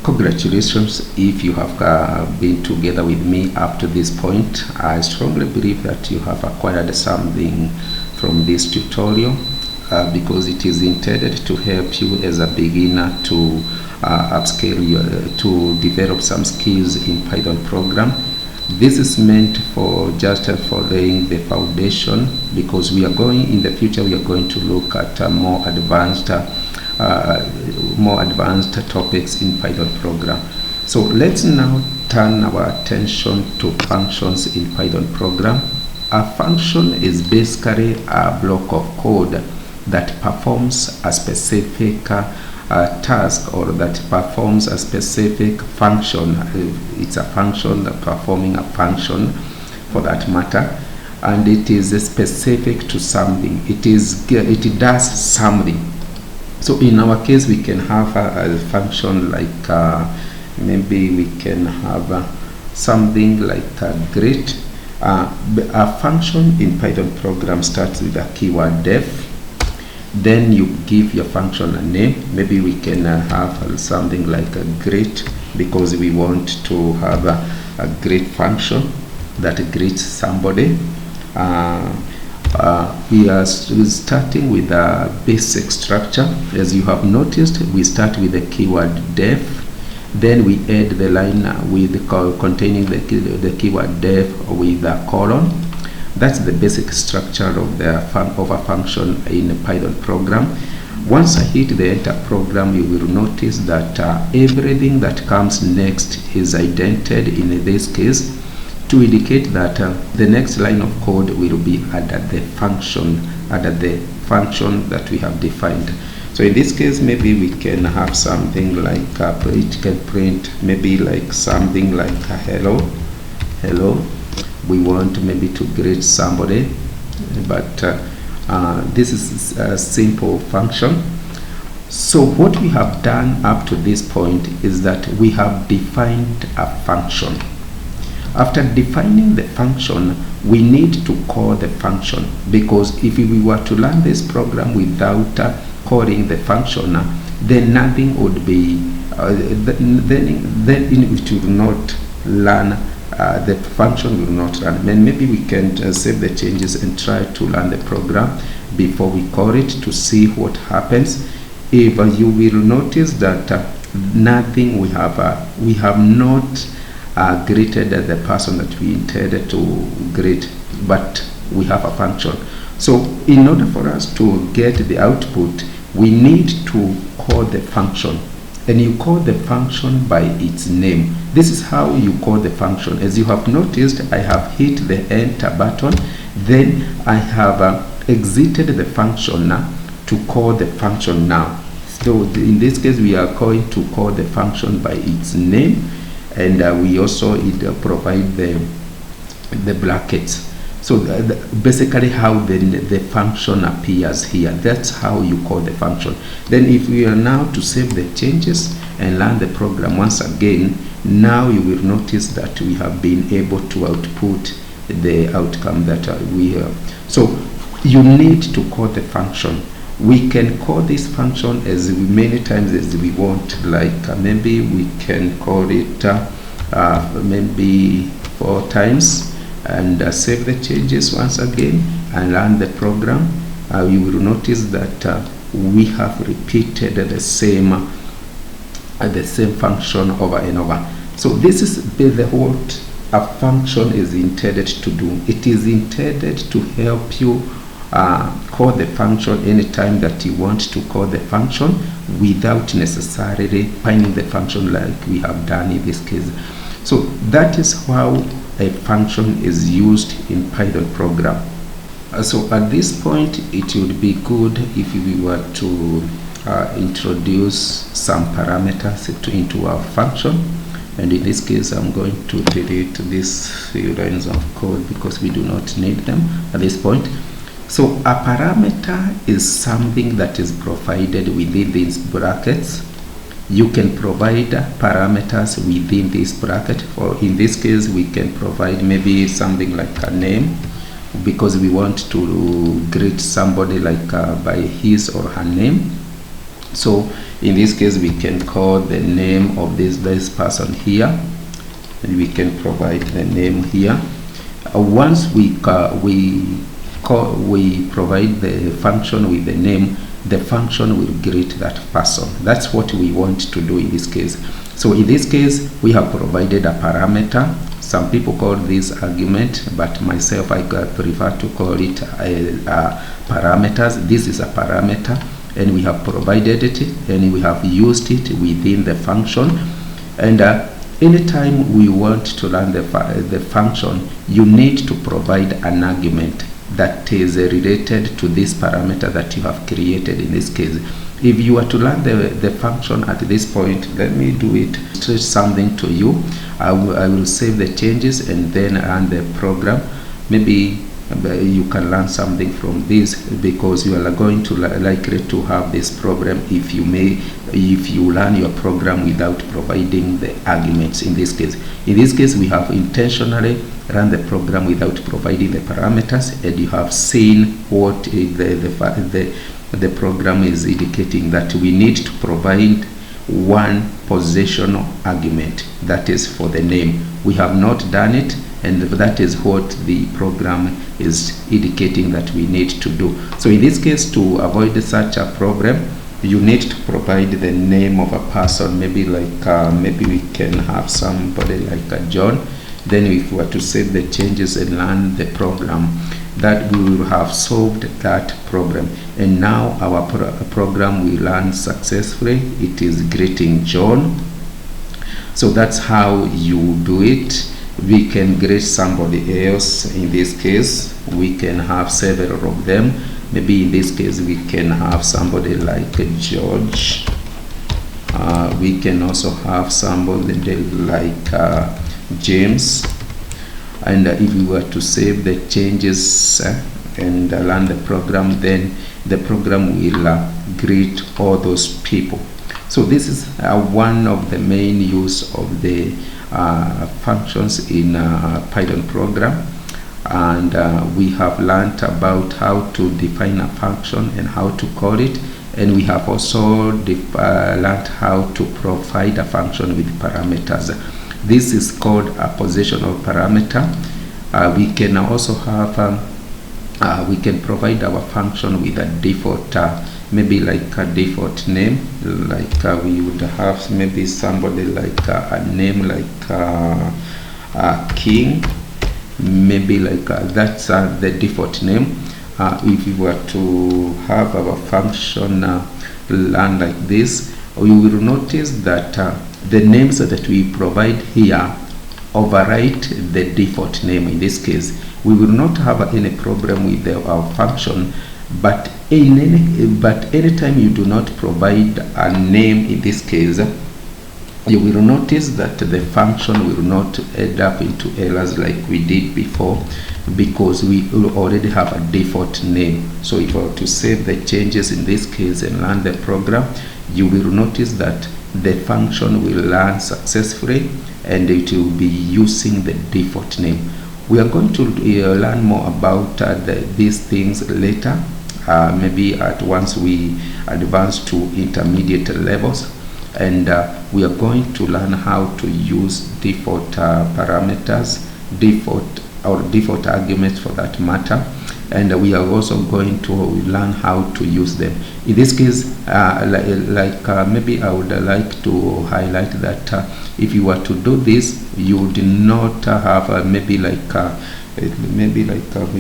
Congratulations if you have been together with me up to this point. I strongly believe that you have acquired something from this tutorial because it is intended to help you as a beginner to upscale to develop some skills in Python program. This is meant for just for laying the foundation, because we are going in the future we are going to look at more advanced topics in Python program. So let's now turn our attention to functions in Python program. A function is basically a block of code that performs a specific task, or that performs a specific function. It's a function that performing a function for that matter, and it is specific to something. It does something. So in our case we can have a function like maybe we can have something like a greet. A function in Python program starts with a keyword def. Then you give your function a name. Maybe we can have something like a greet, because we want to have a greet function that greets somebody. We are starting with a basic structure. As you have noticed, we start with the keyword def, then we add the line with containing the keyword def with a colon. That's the basic structure of a function in a Python program. Once I hit the enter program, you will notice that everything that comes next is indented in this case to indicate that the next line of code will be under the function that we have defined. So in this case, maybe we can have something like it can print maybe like something like hello. We want maybe to greet somebody, but this is a simple function. So what we have done up to this point is that we have defined a function. After defining the function, we need to call the function, because if we were to run this program without calling the function, then nothing would be then it will not run. The function will not run. Then maybe we can save the changes and try to run the program before we call it to see what happens. If you will notice that nothing, we have not greeted the person that we intended to greet, but we have a function. So in order for us to get the output, we need to call the function, and you call the function by its name. This is how you call the function. As you have noticed, I have hit the enter button, then I have exited the function now to call the function now. So in this case, we are going to call the function by its name, and we also provide the brackets. So basically how the function appears here, that's how you call the function. Then if we are now to save the changes and run the program once again, now you will notice that we have been able to output the outcome that we have. So you need to call the function. We can call this function as many times as we want, like maybe we can call it maybe 4 times, and save the changes once again and run the program. You will notice that we have repeated the same function over and over. So this is what a function is intended to do. It is intended to help you call the function anytime that you want to call the function without necessarily finding the function like we have done in this case. So that is how a function is used in Python program. So at this point, it would be good if we were to introduce some parameters into our function. And in this case, I'm going to delete these few lines of code because we do not need them at this point. So a parameter is something that is provided within these brackets. You can provide parameters within this bracket. For in this case, we can provide maybe something like a name, because we want to greet somebody like by his or her name. So in this case, we can call the name of this person here, and we can provide the name here. Once we provide the function with the name, the function will greet that person. That's what we want to do in this case. So in this case, we have provided a parameter. Some people call this argument, but myself, I prefer to call it parameters. This is a parameter, and we have provided it, and we have used it within the function. And anytime we want to learn the function, you need to provide an argument that is related to this parameter that you have created in this case. If you are to learn the function at this point, let me do it, stretch something to you. I will save the changes and then run the program. Maybe you can learn something from this, because you are going to likely to have this problem if you learn your program without providing the arguments. In this case we have intentionally run the program without providing the parameters, and you have seen what the program is indicating, that we need to provide one positional argument, that is for the name. We have not done it, and that is what the program is indicating that we need to do. So in this case, to avoid such a problem, you need to provide the name of a person. Maybe maybe we can have somebody like John. Then if we were to save the changes and run the program, that we will have solved that problem. And now our program will run successfully. It is greeting John. So that's how you do it. We can greet somebody else. In this case, we can have several of them. Maybe in this case, we can have somebody like George. We can also have somebody like James. And if we were to save the changes and run the program, then the program will greet all those people. So this is one of the main use of the functions in Python program. And we have learned about how to define a function and how to call it. And we have also learned how to provide a function with parameters. This is called a positional parameter. We can also have, we can provide our function with a default, maybe like a default name, like we would have maybe somebody like a name like King, maybe like that's the default name. If we were to have our function learn like this, we will notice that the names that we provide here overwrite the default name. In this case, we will not have any problem with our function, but anytime you do not provide a name, in this case, you will notice that the function will not end up into errors like we did before, because we will already have a default name. So if I were to save the changes in this case and run the program, you will notice that the function will run successfully and it will be using the default name. We are going to learn more about these things later, maybe once we advance to intermediate levels, and we are going to learn how to use default parameters, default arguments for that matter, and we are also going to learn how to use them. In this case, maybe I would like to highlight that if you were to do this, you would not have maybe we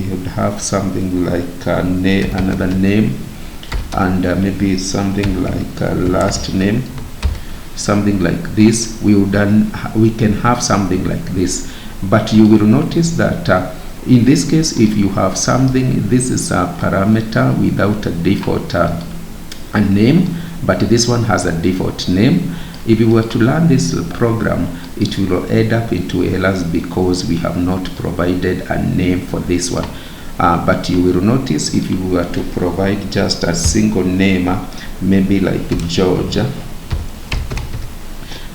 would have something like another name, and maybe something like last name, something like this. We can have something like this, but you will notice that in this case, if you have something, this is a parameter without a default a name, but this one has a default name. If you were to learn this program, it will end up into errors because we have not provided a name for this one. But you will notice if you were to provide just a single name, maybe like George,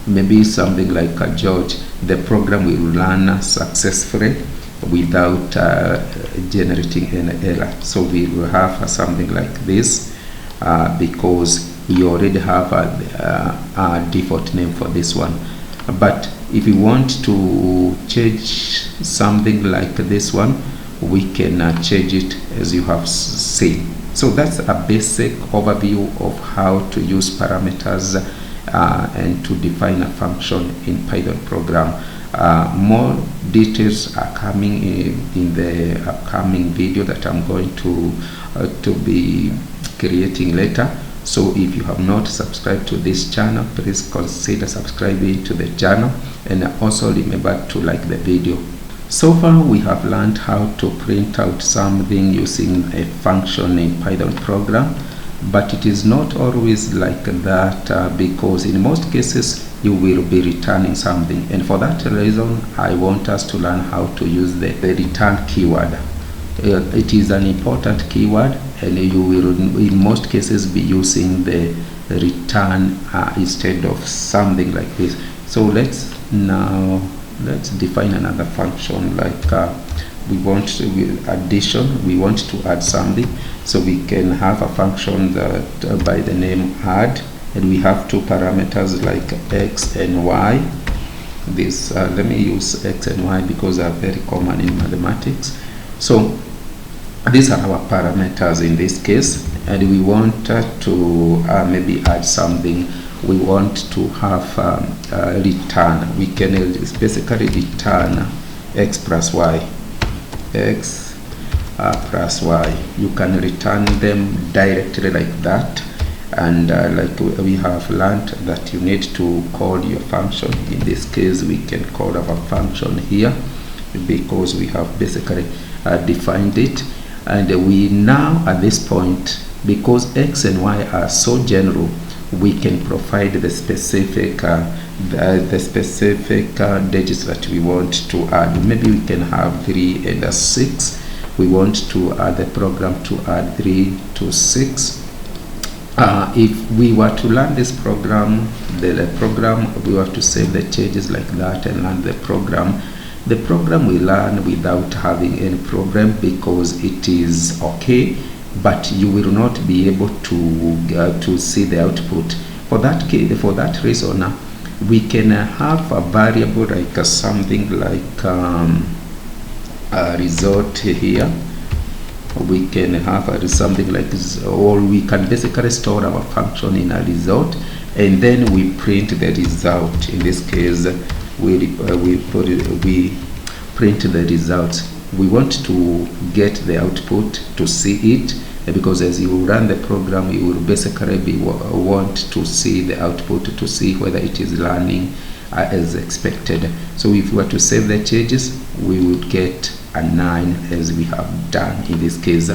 maybe something like a George, the program will run successfully without generating an error. So we will have something like this because you already have a default name for this one. But if you want to change something like this one, we can change it as you have seen. So that's a basic overview of how to use parameters and to define a function in Python program. More details are coming in the upcoming video that I'm going to be creating later. So if you have not subscribed to this channel, please consider subscribing to the channel, and also remember to like the video. So far we have learned how to print out something using a function in Python program, but it is not always like that because in most cases you will be returning something, and for that reason I want us to learn how to use the return keyword. It is an important keyword, and you will in most cases be using the return instead of something like this. So let's define another function, like addition. We want to add something, so we can have a function that by the name add, and we have two parameters like x and y. This let me use x and y because they are very common in mathematics. So these are our parameters in this case, and we want to maybe add something. We want to have return. We can basically return x plus y. X plus y. You can return them directly like that, and like we have learned that you need to call your function. In this case we can call our function here because we have basically defined it. And we now at this point, because x and y are so general, we can provide the specific digits that we want to add. Maybe we can have 3 and 6. We want to add the program to add 3 to 6. If we were to learn this program, we have to save the changes like that and learn the program. The program we learn without having any problem because it is okay, but you will not be able to see the output. For that reason, we can have a variable like something like a result here. We can have something like this, or we can basically store our function in a result, and then we print the result. In this case, we print the results. We want to get the output to see it, because as you run the program, you will basically want to see the output to see whether it is learning as expected. So if we were to save the changes, we would get a 9 as we have done in this case.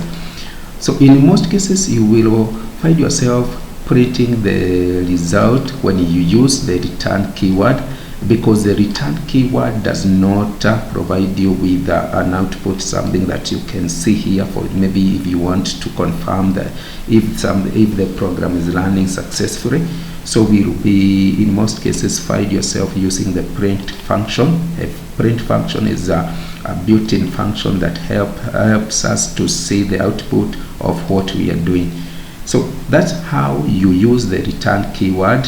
So in most cases you will find yourself printing the result when you use the return keyword, because the return keyword does not provide you with an output, something that you can see here. For maybe if you want to confirm that if the program is running successfully. So we will be in most cases find yourself using the print function. A print function is a built-in function that helps us to see the output of what we are doing. So that's how you use the return keyword.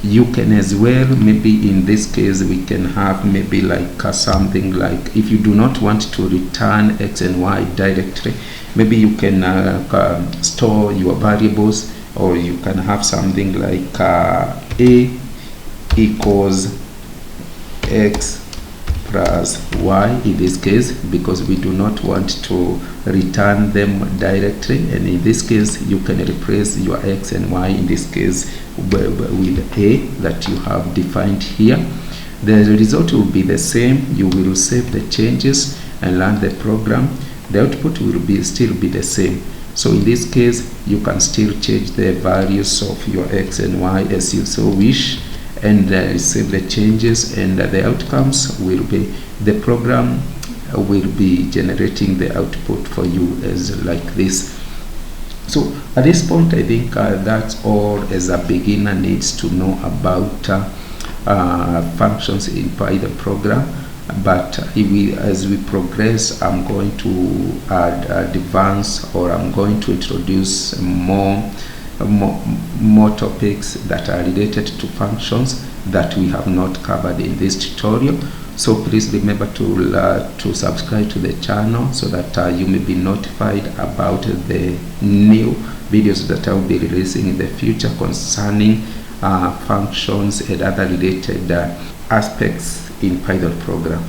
You can as well, maybe in this case we can have maybe like something like, if you do not want to return x and y directly, maybe you can store your variables, or you can have something like a equals x plus y in this case, because we do not want to return them directly, and in this case you can replace your x and y in this case with a that you have defined here. The result will be the same. You will save the changes and learn the program. The output will still be the same. So in this case you can still change the values of your x and y as you so wish, and save the changes, and the outcomes will be, the program will be generating the output for you as like this. So at this point I think that's all as a beginner needs to know about functions in Python program. But as we progress, I'm going to add advance, or I'm going to introduce more more topics that are related to functions that we have not covered in this tutorial. So please remember to subscribe to the channel so that you may be notified about the new videos that I will be releasing in the future concerning functions and other related aspects in Python program.